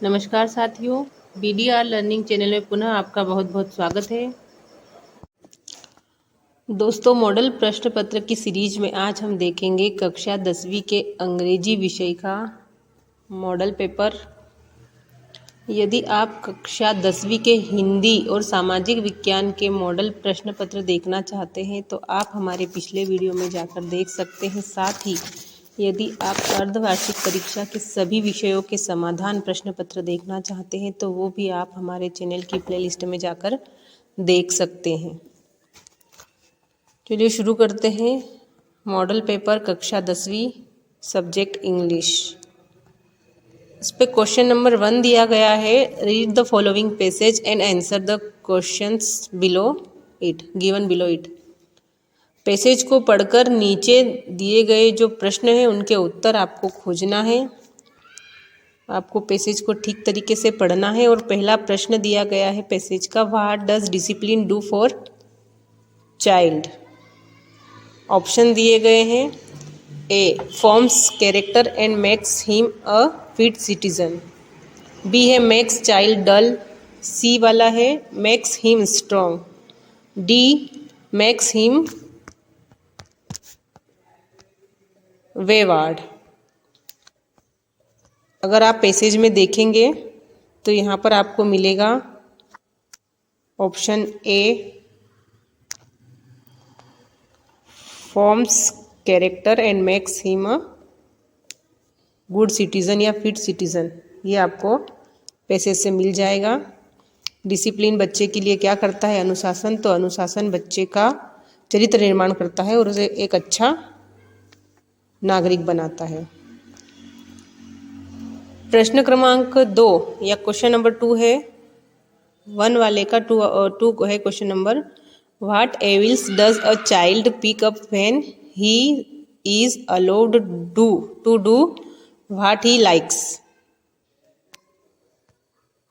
नमस्कार साथियों, BDR learning channel में पुनः आपका बहुत बहुत स्वागत है। दोस्तों, मॉडल प्रश्न पत्र की सीरीज में आज हम देखेंगे कक्षा 10वीं के अंग्रेजी विषय का मॉडल पेपर। यदि आप कक्षा 10वीं के हिंदी और सामाजिक विज्ञान के मॉडल प्रश्न पत्र देखना चाहते हैं तो आप हमारे पिछले वीडियो में जाकर देख सकते हैं। साथ ही यदि आप अर्धवार्षिक परीक्षा के सभी विषयों के समाधान प्रश्न पत्र देखना चाहते हैं तो वो भी आप हमारे चैनल की प्लेलिस्ट में जाकर देख सकते हैं। चलिए शुरू करते हैं। मॉडल पेपर कक्षा 10वीं, सब्जेक्ट इंग्लिश। इस पे क्वेश्चन नंबर 1 दिया गया है। Read the following passage and answer the questions below it, given below it. Passage को पढ़कर नीचे दिए गए जो प्रश्न हैं उनके उत्तर आपको खोजना है। आपको पैसेज को ठीक तरीके से पढ़ना है। और पहला प्रश्न दिया गया है पैसेज का, what does discipline do for child. Option दिए गए हैं। A, forms character and makes him a fit citizen. B है मेक्स चाइल्ड डल। सी वाला है makes him strong. D, makes him wayward. अगर आप पैसेज में देखेंगे तो यहाँ पर आपको मिलेगा option A, forms character and makes him a good citizen या फिट सिटीजन। ये आपको पैसेज से मिल जाएगा। डिसिप्लिन बच्चे के लिए क्या करता है? अनुशासन। तो अनुशासन बच्चे का चरित्र निर्माण करता है और उसे एक अच्छा नागरिक बनाता है। प्रश्न क्रमांक 2 या क्वेश्चन नंबर 2 है। 1 वाले का 2 है question number. What evils does a child pick up when he is allowed to do what he likes.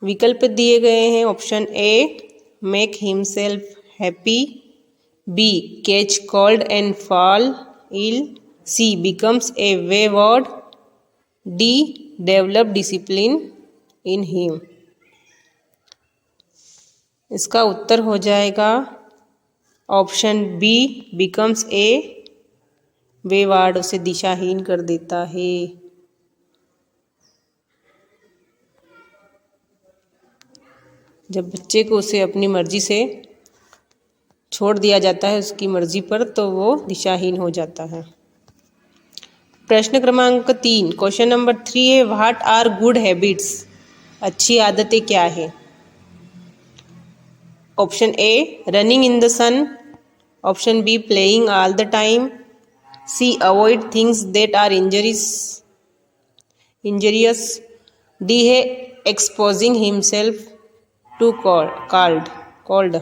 विकल्प दिए गए हैं। Option A, make himself happy. B, catch cold and fall ill. C, becomes a wayward. D, develop discipline in him. इसका उत्तर हो जाएगा option B, becomes a wayward. उसे दिशाहीन कर देता है। जब बच्चे को उसे अपनी मर्जी से छोड़ दिया जाता है उसकी मर्जी पर, तो वो दिशाहीन हो जाता है। प्रश्न क्रमांक 3 क्वेश्चन नंबर 3 है। What are good habits. अच्छी आदतें क्या है? Option A, running in the sun. Option B, playing all the time. C, avoid things that are injurious. D है एक्सपोजिंग हिमसेल्फ टू कॉल्ड।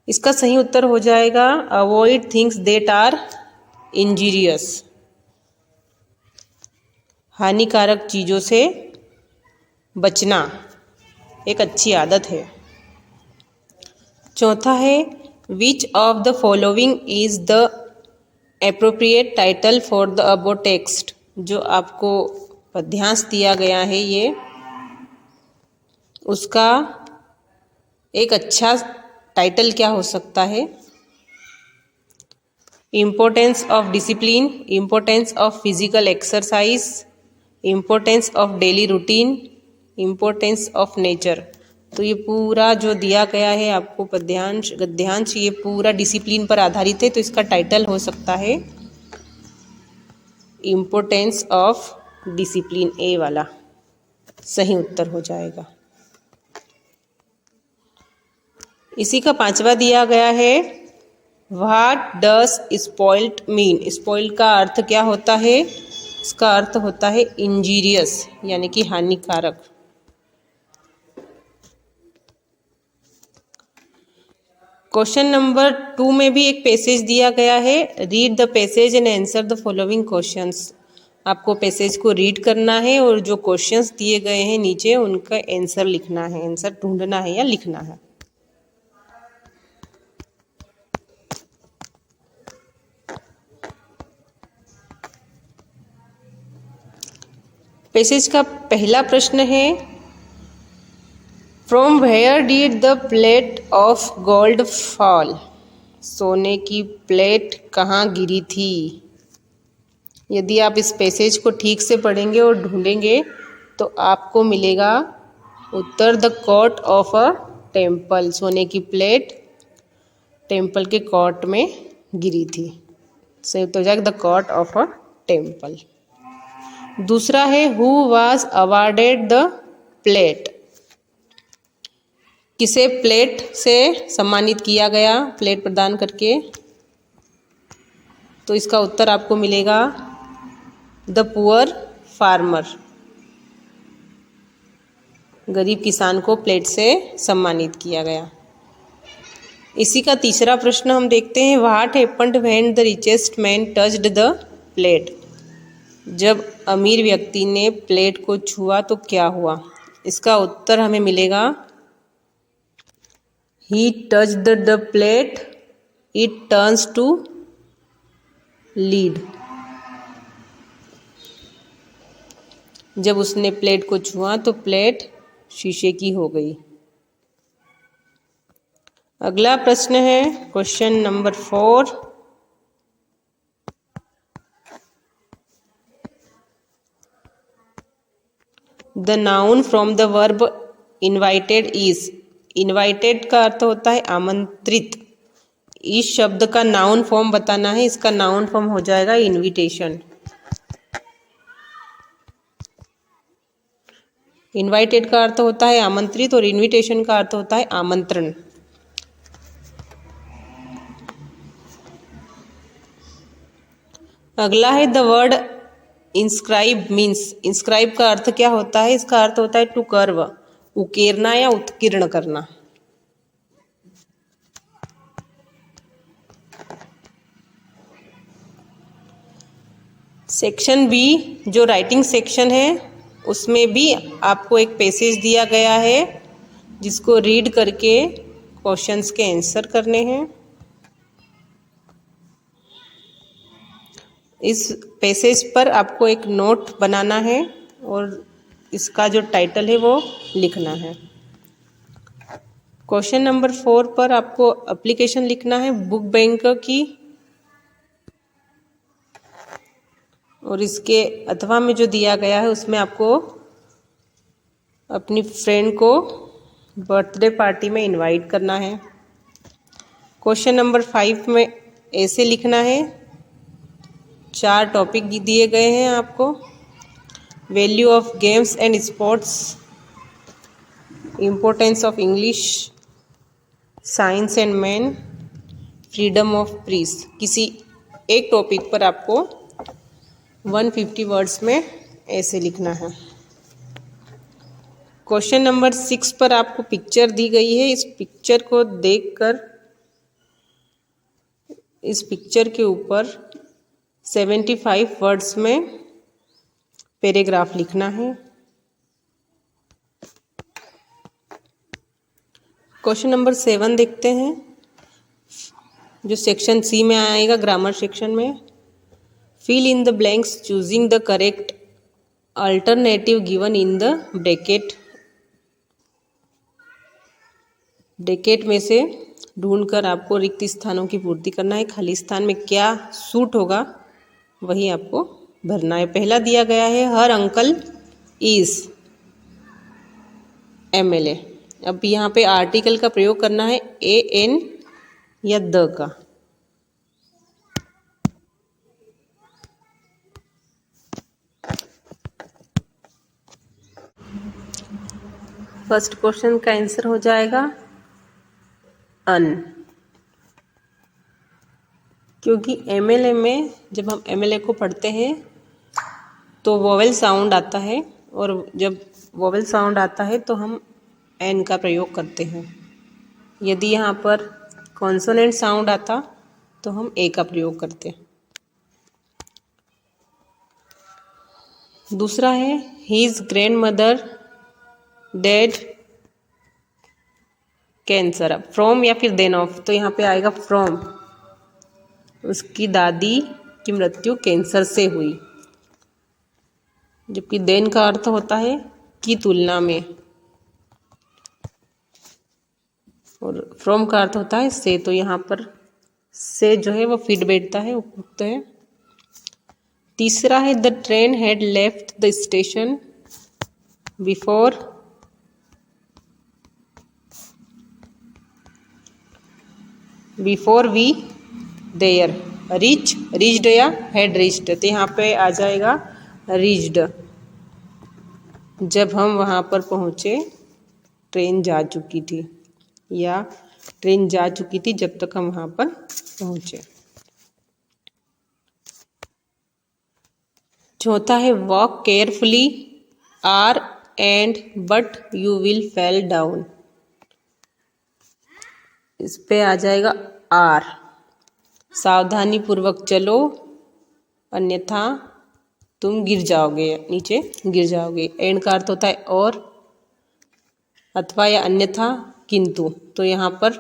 इसका सही उत्तर हो जाएगा avoid things that are injurious. हानिकारक चीज़ों से बचना एक अच्छी आदत है। चौथा है, which of the following is the appropriate title for the above text. जो आपको पद्यांश दिया गया है ये, उसका एक अच्छा टाइटल क्या हो सकता है? Importance of discipline, importance of physical exercise, importance of daily routine, importance of nature. तो ये पूरा जो दिया गया है आपको पद्यांश गद्यांश, ये पूरा डिसिप्लिन पर आधारित है। तो इसका टाइटल हो सकता है इम्पोर्टेंस ऑफ डिसिप्लिन। ए वाला सही उत्तर हो जाएगा। इसी का 5वां दिया गया है। What does spoiled mean. Spoiled का अर्थ क्या होता है? इसका अर्थ होता है इंजीरियस, यानी कि हानिकारक। क्वेश्चन नंबर 2 में भी एक पैसेज दिया गया है। Read the passage and answer the following questions. आपको पैसेज को रीड करना है और जो क्वेश्चंस दिए गए हैं नीचे उनका आंसर लिखना है, आंसर ढूंढना है या लिखना है। पैसेज का पहला प्रश्न है, from where did the plate of gold fall? सोने की प्लेट कहाँ गिरी थी? यदि आप इस पैसेज को ठीक से पढ़ेंगे और ढूंढेंगे तो आपको मिलेगा उत्तर, the court of a temple. सोने की प्लेट टेम्पल के कोर्ट में गिरी थी। सही तो जाएगा the court of a temple. दूसरा है, who was awarded the plate? किसे प्लेट से सम्मानित किया गया, प्लेट प्रदान करके? तो इसका उत्तर आपको मिलेगा द पुअर फार्मर। गरीब किसान को प्लेट से सम्मानित किया गया। इसी का तीसरा प्रश्न हम देखते हैं, what happened when the richest man touched the plate? जब अमीर व्यक्ति ने प्लेट को छुआ तो क्या हुआ? इसका उत्तर हमें मिलेगा, he touched the plate, it turns to lead. जब उसने प्लेट को छुआ तो प्लेट शीशे की हो गई। अगला प्रश्न है question number 4। The noun from the verb invited is. Invited का अर्थ होता है आमंत्रित। इस शब्द का नाउन फॉर्म बताना है। इसका नाउन फॉर्म हो जाएगा इनविटेशन। इनवाइटेड का अर्थ होता है आमंत्रित और इनविटेशन का अर्थ होता है आमंत्रण। अगला है the word inscribe means. Inscribe का अर्थ क्या होता है? इसका अर्थ होता है टू कर्व, उकेरना या उत्कीर्ण करना। सेक्शन बी जो राइटिंग सेक्शन है उसमें भी आपको एक पैसेज दिया गया है जिसको रीड करके क्वेश्चंस के आंसर करने हैं। इस पैसेज पर आपको एक नोट बनाना है और इसका जो टाइटल है वो लिखना है। क्वेश्चन नंबर 4 पर आपको एप्लीकेशन लिखना है बुक बैंक की, और इसके अथवा में जो दिया गया है उसमें आपको अपनी फ्रेंड को बर्थडे पार्टी में इनवाइट करना है। क्वेश्चन नंबर 5 में ऐसे लिखना है। 4 टॉपिक दिए गए हैं आपको, value of games and sports, importance of English, science and man, freedom of press. किसी एक टॉपिक पर आपको 150 वर्ड्स में ऐसे लिखना है। क्वेश्चन नंबर 6 पर आपको पिक्चर दी गई है। इस पिक्चर को देखकर इस पिक्चर के ऊपर 75 वर्ड्स में पैराग्राफ लिखना है। क्वेश्चन नंबर 7 देखते हैं, जो सेक्शन सी में आएगा, ग्रामर सेक्शन में। Fill in the blanks choosing the correct alternative given in the bracket. Bracket में से ढूंढकर आपको रिक्त स्थानों की पूर्ति करना है। खाली स्थान में क्या सूट होगा वही आपको भरना है। पहला दिया गया है, हर अंकल इज MLA। अब यहाँ पे आर्टिकल का प्रयोग करना है, AN या द का। फर्स्ट क्वेश्चन का आंसर हो जाएगा अन, क्योंकि MLA में जब हम MLA को पढ़ते हैं तो वोवेल साउंड आता है, और जब वोवेल साउंड आता है तो हम एन का प्रयोग करते हैं। यदि यहाँ पर कॉन्सोनेंट साउंड आता तो हम ए का प्रयोग करते हैं। दूसरा है, his grandmother died cancer. From या फिर देन ऑफ, तो यहाँ पे आएगा फ्रॉम। उसकी दादी की मृत्यु कैंसर से हुई। जबकि देन का अर्थ होता है की तुलना में, और फ्रॉम का अर्थ होता है से। तो यहाँ पर से जो है वो फिट बैठता है, उपयुक्त है। तीसरा है the train had left the station before we there reached या हैड रीच्ड। तो यहाँ पे आ जाएगा रीच्ड, जब हम वहाँ पर पहुँचे ट्रेन जा चुकी थी, या ट्रेन जा चुकी थी जब तक हम वहाँ पर पहुँचे। चौथा है walk carefully or and but you will fall down. इस पे आ जाएगा आर, सावधानी पूर्वक चलो अन्यथा तुम गिर जाओगे, नीचे गिर जाओगे। एंड का अर्थ होता है और, अथवा या अन्यथा किंतु। तो यहाँ पर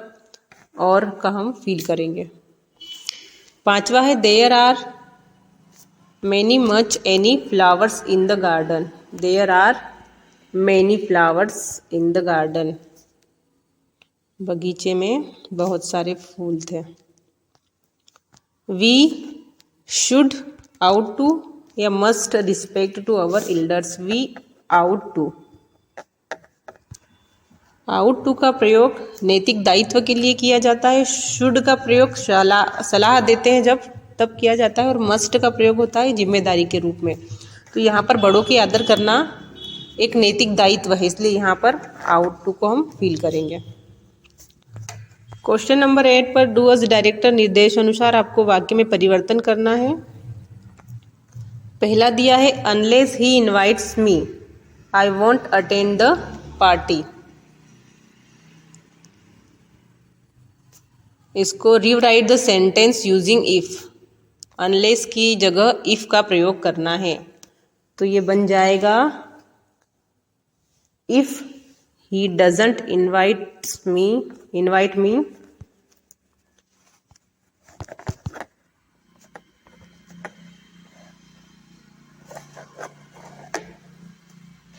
और का हम फील करेंगे। पांचवा है there are many much any flowers in the garden. There are many flowers in the garden. बगीचे में बहुत सारे फूल थे। वी शुड आउट टू या must respect to our elders. We ought to का प्रयोग नैतिक दायित्व के लिए किया जाता है। शुड का प्रयोग सलाह देते हैं जब तब किया जाता है, और मस्ट का प्रयोग होता है जिम्मेदारी के रूप में। तो यहाँ पर बड़ों की आदर करना एक नैतिक दायित्व है, इसलिए यहाँ पर आउट टू को हम फील करेंगे। क्वेश्चन नंबर 8 पर डू एज डायरेक्टर निर्देश अनुसार आपको वाक्य में परिवर्तन करना है। पहला दिया है unless he invites me I want attend the party. इसको rewrite the sentence using if. Unless की जगह इफ का प्रयोग करना है, तो ये बन जाएगा if he doesn't invite me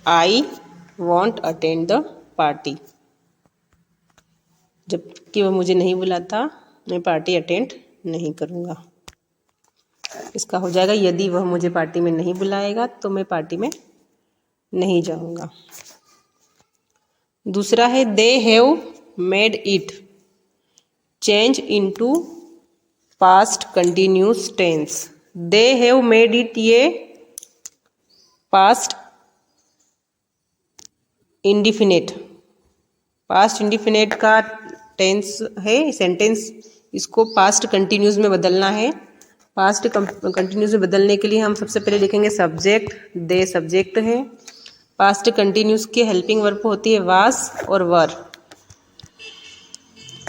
I want attend the party. जबकि वह मुझे नहीं बुलाता, मैं पार्टी अटेंड नहीं करूँगा। इसका हो जाएगा यदि वह मुझे पार्टी में नहीं बुलाएगा तो मैं पार्टी में नहीं जाऊँगा। दूसरा है they have made it change into past continuous tense. They have made it ये पास्ट इंडिफिनिट का टेंस है, सेंटेंस इसको पास्ट कंटिन्यूस में बदलना है। पास्ट कंटिन्यूस में बदलने के लिए हम सबसे पहले लिखेंगे सब्जेक्ट, दे सब्जेक्ट है। पास्ट कंटिन्यूस की हेल्पिंग वर्ब होती है वास और वर।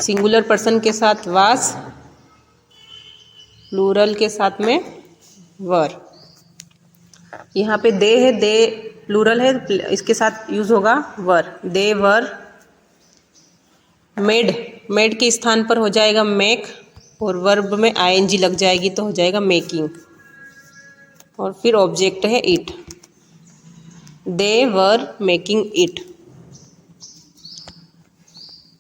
सिंगुलर पर्सन के साथ वास, प्लूरल के साथ में वर। यहाँ पे दे है, दे प्लूरल है, इसके साथ यूज होगा वर। दे वर मेड के स्थान पर हो जाएगा मेक, और वर्ब में आईएनजी लग जाएगी तो हो जाएगा मेकिंग, और फिर ऑब्जेक्ट है it. They were making it.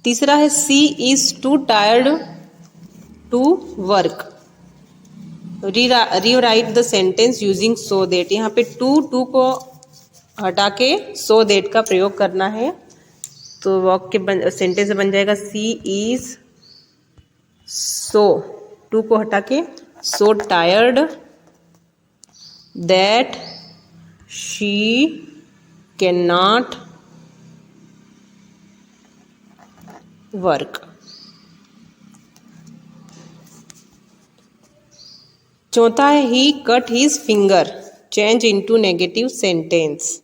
तीसरा है she is too tired to work. Rewrite the sentence using so that. यहाँ पे टू को हटा के सो देट का प्रयोग करना है, तो वाक्य सेंटेंस बन जाएगा सी इज सो, टू को हटा के so tired that she can not work. चौथा है he cut his finger change into negative sentence.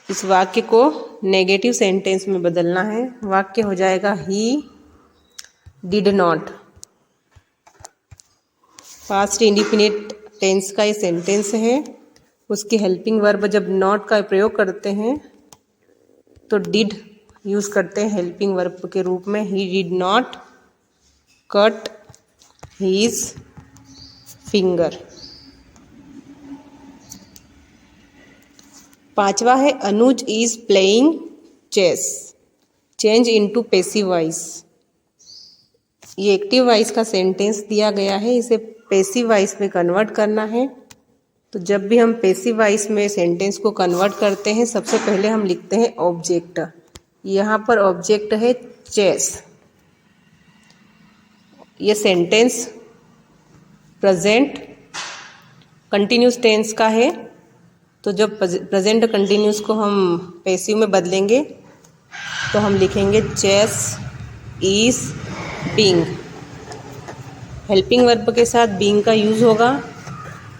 इस वाक्य को नेगेटिव सेंटेंस में बदलना है। वाक्य हो जाएगा he did not. Past indefinite tense का ये सेंटेंस है, उसकी हेल्पिंग वर्ब जब नॉट का प्रयोग करते हैं तो डिड यूज करते हैं हेल्पिंग वर्ब के रूप में। He did not cut his finger. 5वां है Anuj is playing chess. Change into passive voice. ये एक्टिव वॉइस का सेंटेंस दिया गया है, इसे पैसिव वॉइस में कन्वर्ट करना है। तो जब भी हम पैसिव वॉइस में सेंटेंस को कन्वर्ट करते हैं, सबसे पहले हम लिखते हैं ऑब्जेक्ट। यहाँ पर ऑब्जेक्ट है चेस। ये सेंटेंस प्रेजेंट कंटिन्यूस टेंस का है, तो जब प्रेजेंट कंटिन्यूस को हम पैसिव में बदलेंगे तो हम लिखेंगे chase is being. Helping verb के साथ बीइंग का यूज़ होगा।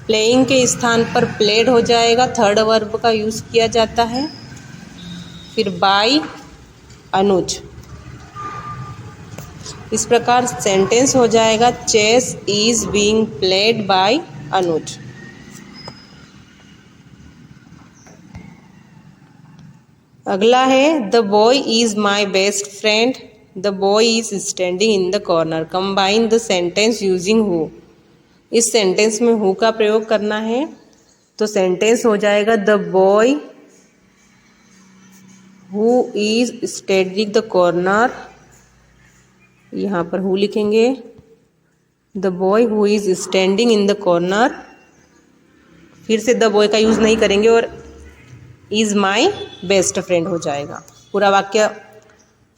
प्लेइंग के स्थान पर प्लेड हो जाएगा, थर्ड वर्ब का यूज़ किया जाता है। फिर बाय अनुज। इस प्रकार सेंटेंस हो जाएगा chess is being played by Anuj. अगला है the boy is my best friend. The boy is standing in the corner. Combine the sentence using who. इस सेंटेंस में हु का प्रयोग करना है, तो सेंटेंस हो जाएगा the boy who is standing the corner. यहाँ पर हु लिखेंगे। The boy who is standing in the corner. फिर से द बॉय का यूज़ नहीं करेंगे और इज माई बेस्ट फ्रेंड हो जाएगा। पूरा वाक्य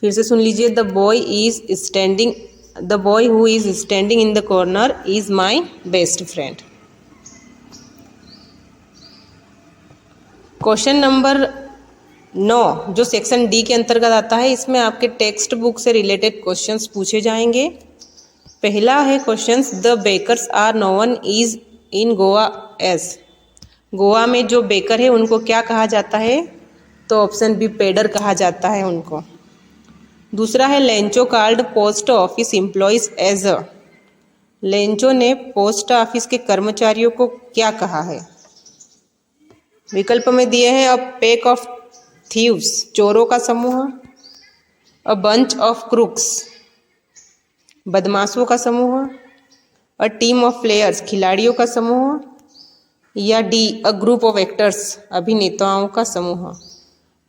फिर से सुन लीजिए। The boy who is standing in the corner is my best friend. Question number 9 जो सेक्शन डी के अंतर्गत आता है, इसमें आपके टेक्स्ट बुक से रिलेटेड क्वेश्चंस पूछे जाएंगे। पहला है questions the bakers are known is in Goa age. Goa में जो बेकर है उनको क्या कहा जाता है, तो ऑप्शन बी पेडर कहा जाता है उनको। दूसरा है Lencho called post office employees as a. Lencho ने पोस्ट ऑफिस के कर्मचारियों को क्या कहा है। विकल्प में दिए हैं अ पैक ऑफ थीव्स चोरों का समूह, अ बंच ऑफ क्रूक्स बदमाशों का समूह, अ टीम ऑफ प्लेयर्स खिलाड़ियों का समूह, या D a group of actors अभिनेताओं का समूह।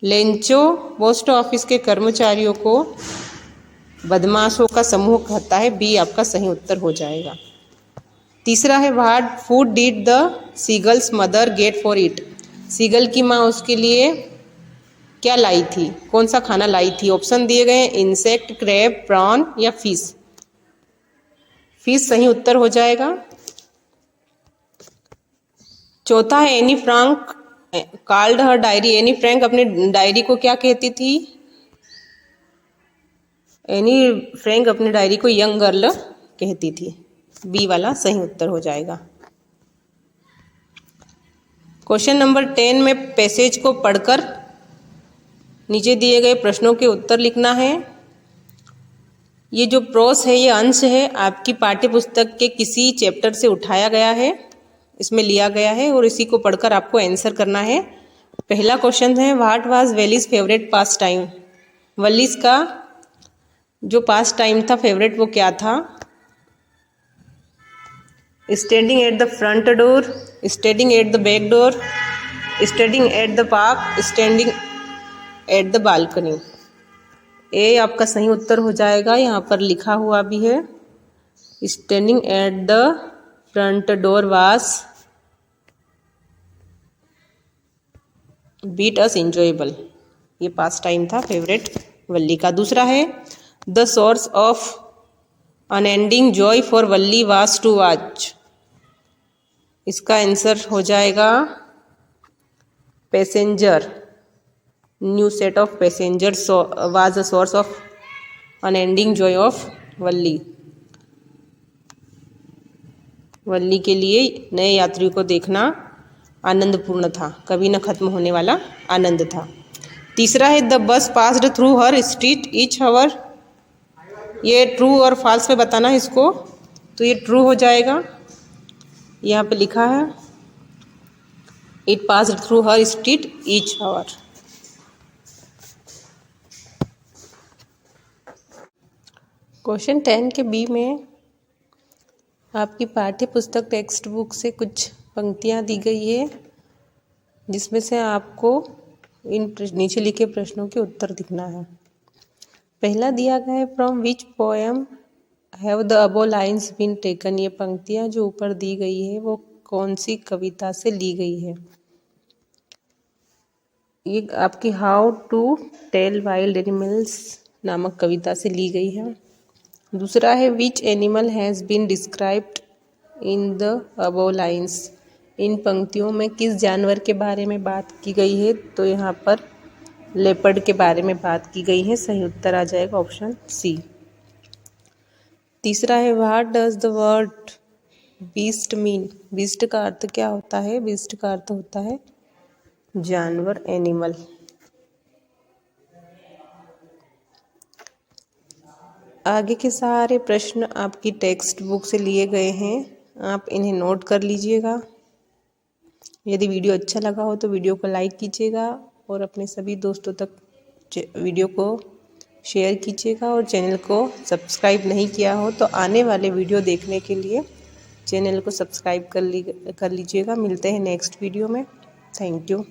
लेंचो पोस्ट ऑफिस के कर्मचारियों को बदमाशों का समूह कहता है, बी आपका सही उत्तर हो जाएगा। तीसरा है what food did the seagulls mother get for it. Seagull की माँ उसके लिए क्या लाई थी, कौन सा खाना लाई थी। ऑप्शन दिए गए हैं इंसेक्ट, क्रैब, प्रॉन या फिश। फिश सही उत्तर हो जाएगा। चौथा है Anne Frank called her diary. Anne Frank अपने डायरी को क्या कहती थी। एनी फ्रैंक अपनी डायरी को यंग गर्ल कहती थी, बी वाला सही उत्तर हो जाएगा। क्वेश्चन नंबर 10 में पैसेज को पढ़कर नीचे दिए गए प्रश्नों के उत्तर लिखना है। ये जो प्रोस है, ये अंश है आपकी पाठ्य पुस्तक के किसी चैप्टर से उठाया गया है, इसमें लिया गया है और इसी को पढ़कर आपको आंसर करना है। पहला क्वेश्चन है what was Valli's favourite pastime. Valli's का जो पास टाइम था फेवरेट वो क्या था। Standing at the front door, standing at the back door, standing at the park, standing at the balcony. A आपका सही उत्तर हो जाएगा। यहाँ पर लिखा हुआ भी है standing at the front door was beat us enjoyable. ये पास टाइम था फेवरेट वल्ली का। दूसरा है the source of unending joy for Valli was to watch. इसका आंसर हो जाएगा passenger. New set of passenger was a source of unending joy of Valli. Valli के लिए नए यात्रियों को देखना आनंदपूर्ण था, कभी न खत्म होने वाला आनंद था। तीसरा है the bus passed through her street each hour. ये ट्रू और फॉल्स में बताना है इसको, तो ये ट्रू हो जाएगा। यहाँ पे लिखा है it passed through her street each hour. Question 10 के बी में आपकी पाठ्य पुस्तक टेक्स्ट बुक से कुछ पंक्तियाँ दी गई है जिसमें से आपको इन नीचे लिखे प्रश्नों के उत्तर लिखना है। पहला दिया गया है from which poem have the above lines been taken. ये पंक्तियाँ जो ऊपर दी गई है वो कौन सी कविता से ली गई है। ये आपकी how to tell wild animals नामक कविता से ली गई है। दूसरा है which animal has been described in the above lines. इन पंक्तियों में किस जानवर के बारे में बात की गई है, तो यहाँ पर लेपर्ड के बारे में बात की गई है। सही उत्तर आ जाएगा ऑप्शन सी। तीसरा है what does the word beast mean. Beast का अर्थ क्या होता है। बीस्ट का अर्थ होता है जानवर, एनिमल। आगे के सारे प्रश्न आपकी टेक्स्ट बुक से लिए गए हैं, आप इन्हें नोट कर लीजिएगा। यदि वीडियो अच्छा लगा हो तो वीडियो को लाइक कीजिएगा और अपने सभी दोस्तों तक वीडियो को शेयर कीजिएगा, और चैनल को सब्सक्राइब नहीं किया हो तो आने वाले वीडियो देखने के लिए चैनल को सब्सक्राइब कर लीजिएगा। मिलते हैं नेक्स्ट वीडियो में। Thank you.